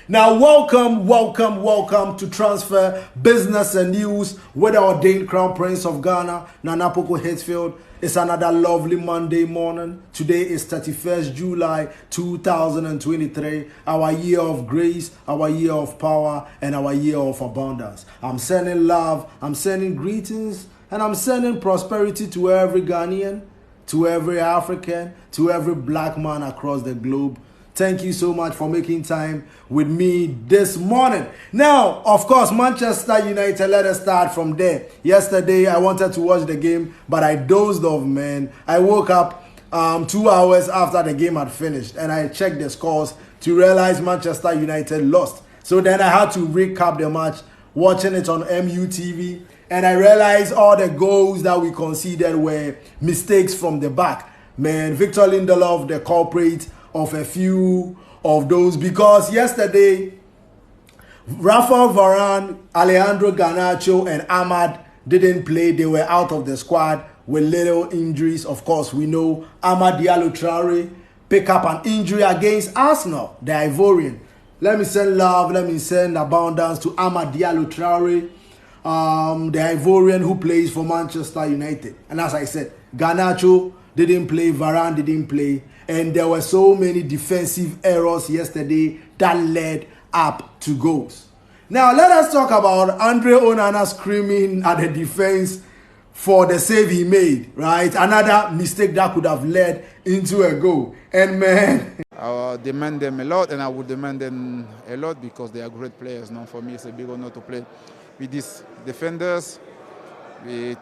Now, welcome to Transfer Business and News with the Ordained Crown Prince of Ghana, Nana Poku-Hitzfield. It's another lovely Monday morning. Today is 31st July 2023, our year of grace, our year of power, and our year of abundance. I'm sending love, I'm sending greetings, and I'm sending prosperity to every Ghanaian, to every African, to every black man across the globe. Thank you so much for making time with me this morning. Now, of course, Manchester United, let us start from there. Yesterday, I wanted to watch the game, but I dozed off, man. I woke up 2 hours after the game had finished, and I checked the scores to realize Manchester United lost. So then I had to recap the match, watching it on MUTV, and I realized all the goals that we conceded were mistakes from the back. Man, Victor Lindelof, the culprit of a few of those, because yesterday Rafael Varane, Alejandro Garnacho and Ahmad didn't play. They were out of the squad with little injuries. Of course, we know Amad Diallo Traore pick up an injury against Arsenal, the Ivorian. Let me send love, let me send abundance to Amad Diallo Traore, the Ivorian who plays for Manchester United. And as I said, Garnacho didn't play, Varane didn't play, and there were so many defensive errors yesterday that led up to goals. Now, let us talk about Andre Onana screaming at the defense for the save he made, right? Another mistake that could have led into a goal. And man, I demand them a lot, and I would demand them a lot because they are great players. Now, for me, it's a big honor to play with these defenders, with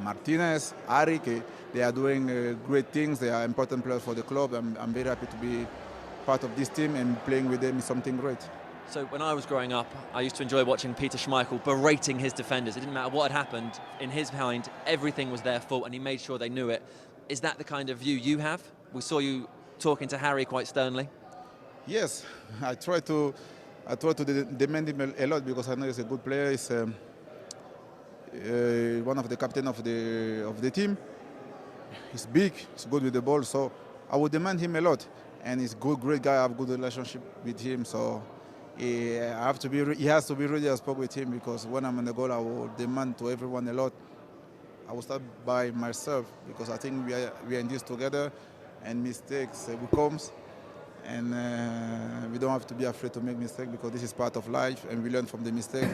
Martinez, Arik. They are doing great things. They are important players for the club. I'm very happy to be part of this team, and playing with them is something great. So when I was growing up, I used to enjoy watching Peter Schmeichel berating his defenders. It didn't matter what had happened. In his mind, everything was their fault, and he made sure they knew it. Is that the kind of view you have? We saw you talking to Harry quite sternly. Yes, I try to demand him a lot because I know he's a good player. He's one of the captain of the team. He's big, he's good with the ball, so I would demand him a lot. And he's a great guy. I have a good relationship with him, so he has to be ready. I spoke with him because when I'm on the goal, I will demand to everyone a lot. I will start by myself because I think we are in this together, and mistakes will come, and we don't have to be afraid to make mistakes because this is part of life, and we learn from the mistake.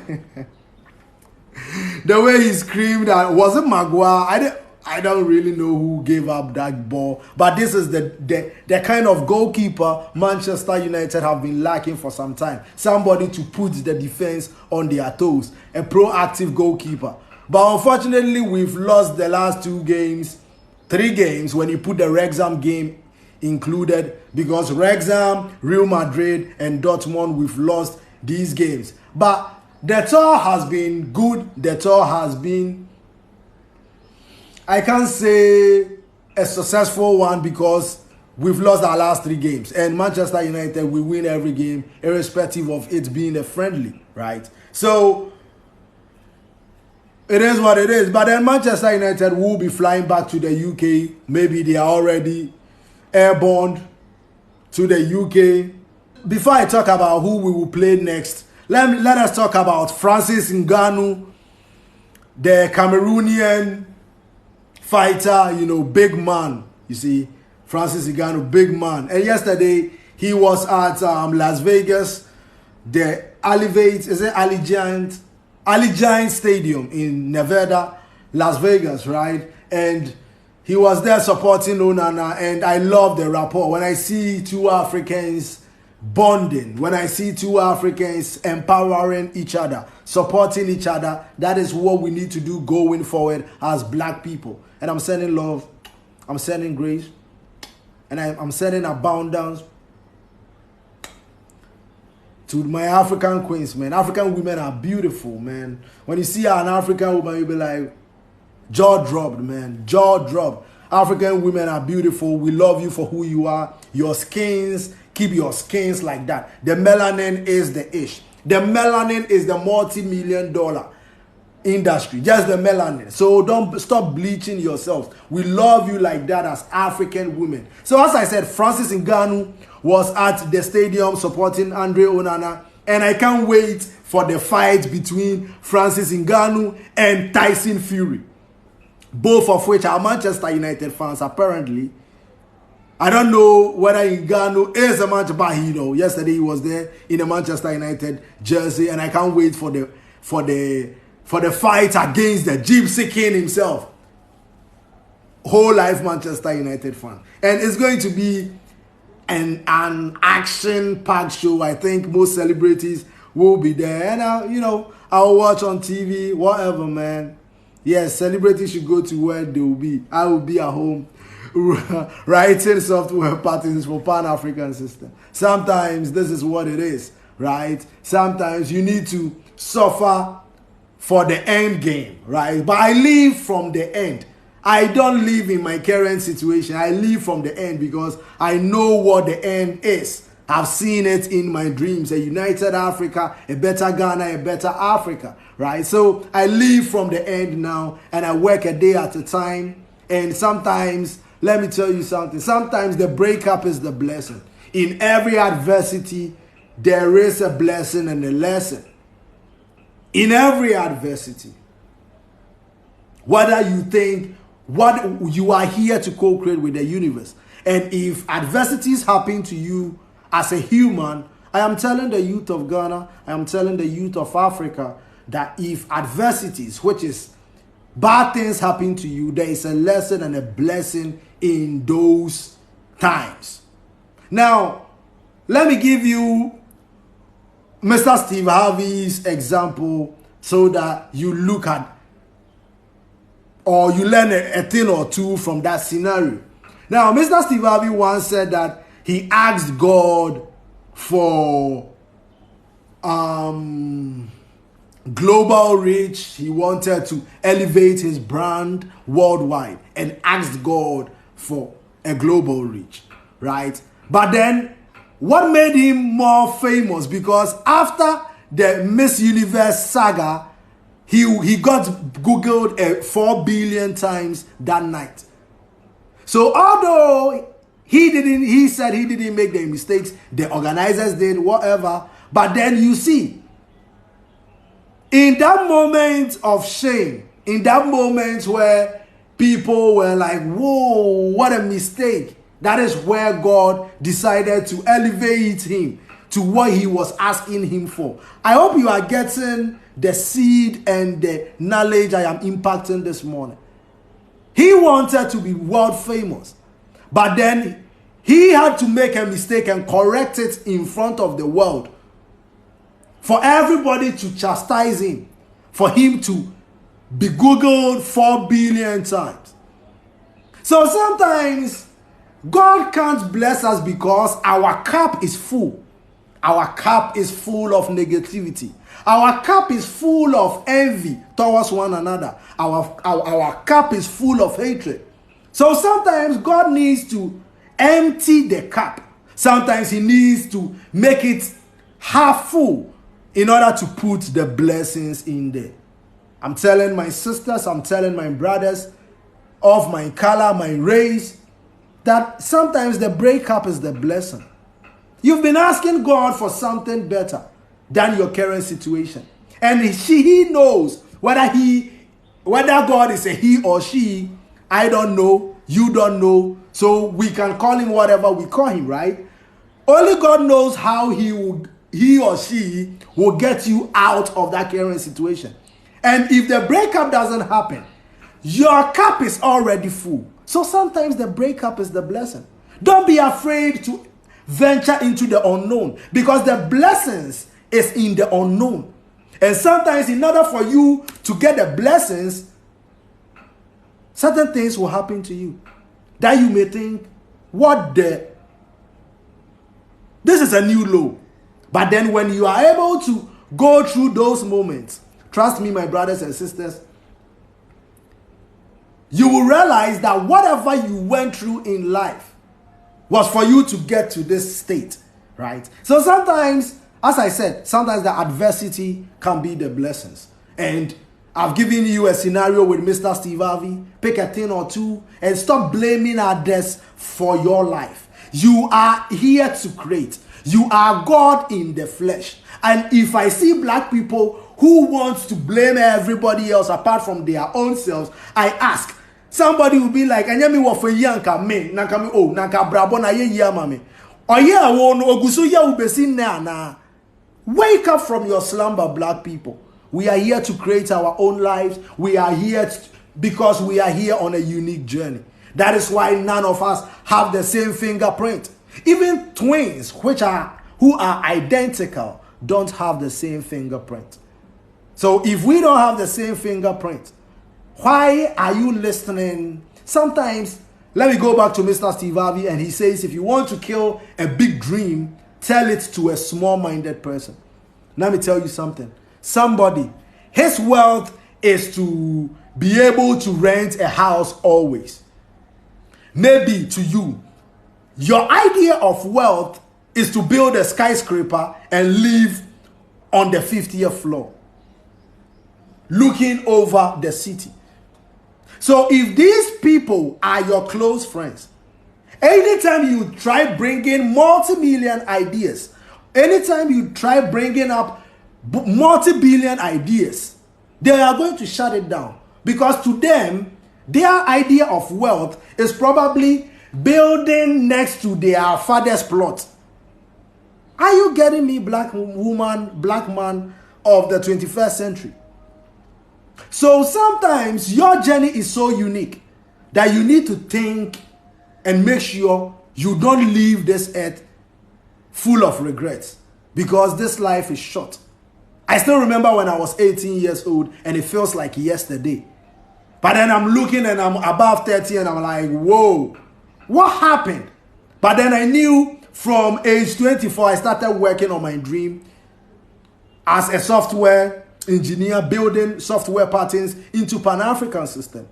The way he screamed, was it Maguire? I don't really know who gave up that ball, but this is the kind of goalkeeper Manchester United have been lacking for some time. Somebody to put the defense on their toes, a proactive goalkeeper. But unfortunately, we've lost the last 3 games when you put the Wrexham game included, because Wrexham, Real Madrid and Dortmund, we've lost these games. But the tour has been good. The tour has been, I can't say a successful one, because we've lost our last 3 games. And Manchester United, we win every game, irrespective of it being a friendly, right? So, it is what it is. But then Manchester United will be flying back to the UK. Maybe they are already airborne to the UK. Before I talk about who we will play next, let us talk about Francis Ngannou, the Cameroonian fighter, big man. You see, Francis Ngannou, big man. And yesterday, he was at Las Vegas, the Allegiant Stadium in Nevada, Las Vegas, right? And he was there supporting Onana, and I love the rapport. When I see 2 Africans bonding, when I see 2 Africans empowering each other, supporting each other, that is what we need to do going forward as black people. And I'm sending love, I'm sending grace, and I'm sending abundance to my African queens, man. African women are beautiful, man. When you see an African woman, you'll be like, jaw dropped, man, jaw dropped. African women are beautiful. We love you for who you are. Your skins, keep your skins like that. The melanin is the ish. The melanin is the multi-million-dollar industry, just the melanin. So don't stop bleaching yourselves. We love you like that as African women. So as I said, Francis Ngannou was at the stadium supporting Andre Onana. And I can't wait for the fight between Francis Ngannou and Tyson Fury. Both of which are Manchester United fans, apparently. I don't know whether Ngannou is a Manchester, but yesterday he was there in a Manchester United jersey, and I can't wait for the fight against the Gypsy King himself. Whole life Manchester United fan. And it's going to be an action-packed show. I think most celebrities will be there. And I'll watch on TV, whatever, man. Yes, celebrities should go to where they will be. I will be at home writing software patterns for Pan-African system. Sometimes this is what it is, right? Sometimes you need to suffer for the end game, right? But I live from the end. I don't live in my current situation. I live from the end because I know what the end is. I've seen it in my dreams. A united Africa, a better Ghana, a better Africa, right? So I live from the end now, and I work a day at a time. And sometimes, let me tell you something, sometimes the breakup is the blessing. In every adversity, there is a blessing and a lesson. In every adversity. Whether you think what you are here to co-create with the universe. And if adversities happen to you as a human, I am telling the youth of Ghana, I am telling the youth of Africa that if adversities, which is bad things happen to you, there is a lesson and a blessing in those times. Now, let me give you Mr. Steve Harvey's example so that you look at or you learn a thing or two from that scenario. Now, Mr. Steve Harvey once said that he asked God for global reach. He wanted to elevate his brand worldwide and asked God for a global reach, right? But then, what made him more famous? Because after the Miss Universe saga, he got Googled 4 billion times that night. So although he said he didn't make the mistakes, the organizers did, whatever. But then you see, in that moment of shame, in that moment where people were like, whoa, what a mistake. That is where God decided to elevate him to what he was asking him for. I hope you are getting the seed and the knowledge I am impacting this morning. He wanted to be world famous, but then he had to make a mistake and correct it in front of the world for everybody to chastise him, for him to be Googled 4 billion times. So sometimes God can't bless us because our cup is full. Our cup is full of negativity. Our cup is full of envy towards one another. Our cup is full of hatred. So sometimes God needs to empty the cup. Sometimes he needs to make it half full in order to put the blessings in there. I'm telling my sisters, I'm telling my brothers of my color, my race, that sometimes the breakup is the blessing. You've been asking God for something better than your current situation. And he knows whether God is a he or she. I don't know. You don't know. So we can call him whatever we call him, right? Only God knows how he or she will get you out of that current situation. And if the breakup doesn't happen, your cup is already full. So sometimes the breakup is the blessing. Don't be afraid to venture into the unknown, because the blessings is in the unknown. And sometimes in order for you to get the blessings, certain things will happen to you that you may think, this is a new low. But then when you are able to go through those moments, trust me, my brothers and sisters, you will realize that whatever you went through in life was for you to get to this state, right? So sometimes, as I said, sometimes the adversity can be the blessings. And I've given you a scenario with Mr. Steve Harvey. Pick a thing or two and stop blaming others for your life. You are here to create. You are God in the flesh. And if I see black people who want to blame everybody else apart from their own selves, I ask. Somebody will be like, "Anyami wo for yanka me, nanka me oh, nanka brabo na ye mame." Oye awo no oguso ya ubesi na. Wake up from your slumber, black people. We are here to create our own lives. We are here because we are here on a unique journey. That is why none of us have the same fingerprint. Even twins, who are identical, don't have the same fingerprint. So if we don't have the same fingerprint, why are you listening? Sometimes, let me go back to Mr. Steve Harvey, and he says, if you want to kill a big dream, tell it to a small-minded person. Let me tell you something. Somebody, his wealth is to be able to rent a house always. Maybe to you, your idea of wealth is to build a skyscraper and live on the 50th floor, looking over the city. So if these people are your close friends, anytime you try bringing multi-million ideas, anytime you try bringing up multi-billion ideas, they are going to shut it down. Because to them, their idea of wealth is probably building next to their father's plot. Are you getting me, black woman, black man of the 21st century? So sometimes your journey is so unique that you need to think and make sure you don't leave this earth full of regrets, because this life is short. I still remember when I was 18 years old and it feels like yesterday. But then I'm looking and I'm above 30 and I'm like, whoa, what happened? But then I knew from age 24, I started working on my dream as a software engineer, building software patterns into Pan-African system.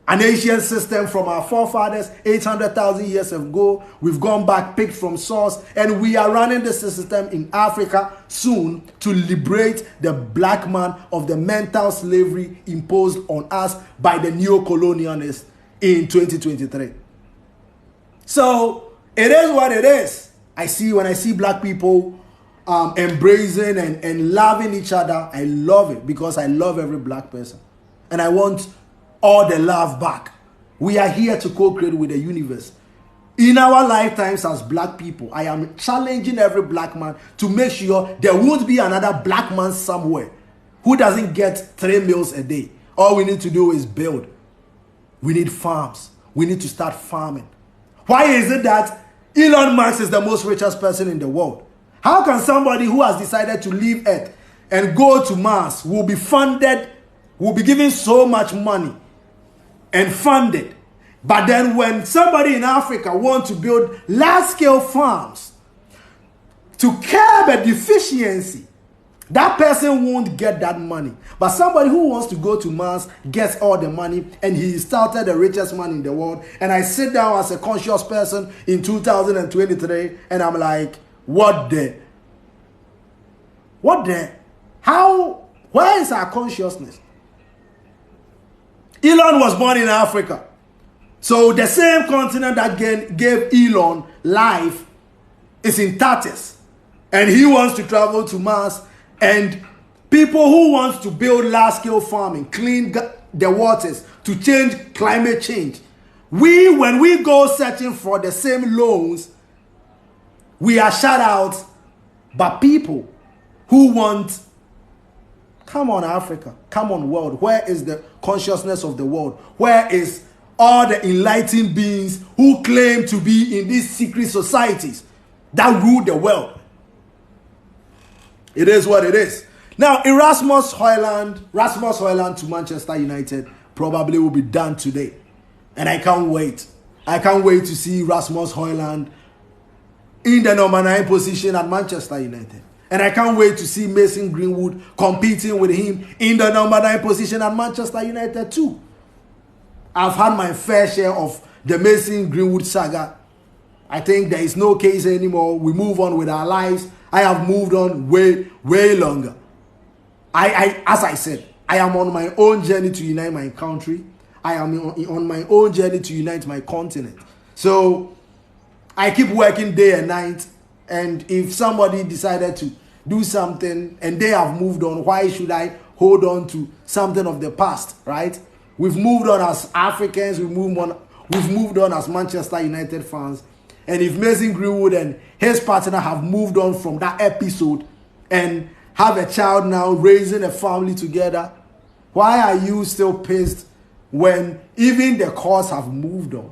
An Asian system from our forefathers 800,000 years ago. We've gone back, picked from source, and we are running this system in Africa soon to liberate the black man of the mental slavery imposed on us by the neo-colonialists in 2023. So it is what it is. When I see black people embracing and loving each other, I love it, because I love every black person. And I want all the love back. We are here to co-create with the universe. In our lifetimes as black people, I am challenging every black man to make sure there won't be another black man somewhere who doesn't get 3 meals a day. All we need to do is build. We need farms. We need to start farming. Why is it that Elon Musk is the most richest person in the world? How can somebody who has decided to leave Earth and go to Mars will be funded, will be given so much money and funded, but then when somebody in Africa wants to build large-scale farms to curb a deficiency, that person won't get that money. But somebody who wants to go to Mars gets all the money, and he started the richest man in the world. And I sit down as a conscious person in 2023, and I'm like, what the? How? Where is our consciousness? Elon was born in Africa. So the same continent that gave Elon life is in tatters. And he wants to travel to Mars. And people who want to build large-scale farming, clean the waters to change climate change. When we go searching for the same loans, we are shut out by people who want. Come on, Africa. Come on, world. Where is the consciousness of the world? Where is all the enlightened beings who claim to be in these secret societies that rule the world? It is what it is. Now, Rasmus Hojlund to Manchester United probably will be done today. And I can't wait. I can't wait to see Rasmus Hojlund in the number 9 position at Manchester United. And I can't wait to see Mason Greenwood competing with him in the number 9 position at Manchester United too. I've had my fair share of the Mason Greenwood saga. I think there is no case anymore. We move on with our lives. I have moved on way longer. As I said, I am on my own journey to unite my country. I am on my own journey to unite my continent. So I keep working day and night, and if somebody decided to do something and they have moved on, why should I hold on to something of the past, right? We've moved on as Africans, we've moved on as Manchester United fans. And if Mason Greenwood and his partner have moved on from that episode and have a child now, raising a family together, why are you still pissed when even the cause have moved on?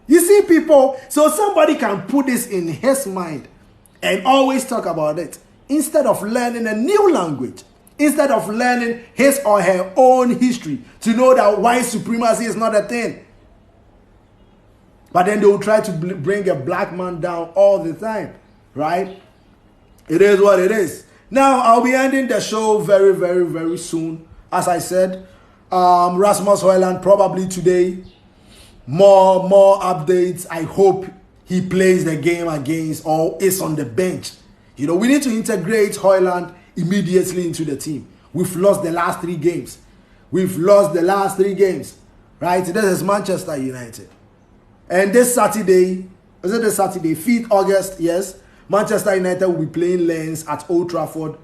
You see, people, so somebody can put this in his mind and always talk about it instead of learning a new language, instead of learning his or her own history to know that white supremacy is not a thing. But then they will try to bring a black man down all the time, right? It is what it is. Now, I'll be ending the show very, very, very soon. As I said, Rasmus Hojlund probably today. More updates. I hope he plays the game against or is on the bench. You know, we need to integrate Hojlund immediately into the team. We've lost the last 3 games. Right? This is Manchester United. And this Saturday, 5th August, yes, Manchester United will be playing Lens at Old Trafford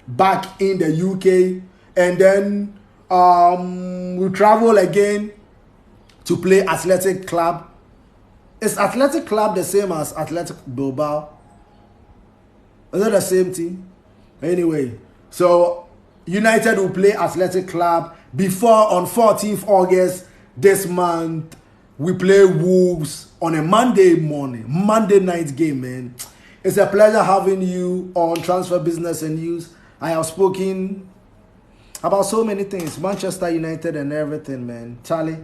back in the UK. And then we'll travel again to play Athletic Club. Is Athletic Club the same as Athletic Bilbao? Is it the same team? Anyway, so United will play Athletic Club before on 14th August this month. We play Wolves on a Monday night game, man. It's a pleasure having you on Transfer Business and News. I have spoken about so many things, Manchester United and everything, man. Charlie,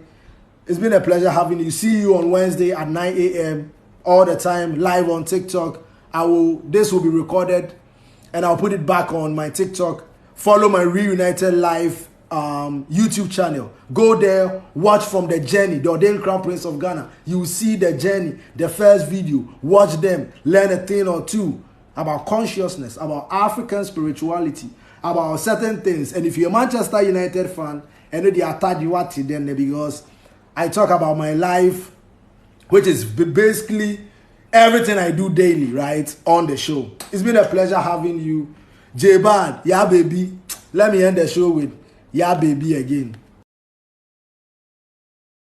it's been a pleasure having you. See you on Wednesday at 9 a.m. all the time, live on TikTok. This will be recorded and I'll put it back on my TikTok. Follow my Reunited Live YouTube channel. Go there, watch from the journey, the Ordained Crown Prince of Ghana. You will see the journey, the first video. Watch them, learn a thing or two about consciousness, about African spirituality, about certain things. And if you're a Manchester United fan, I know they attack you at it then, because I talk about my life, which is basically everything I do daily, right, on the show. It's been a pleasure having you. J-Bad, yeah baby. Let me end the show with yeah baby again.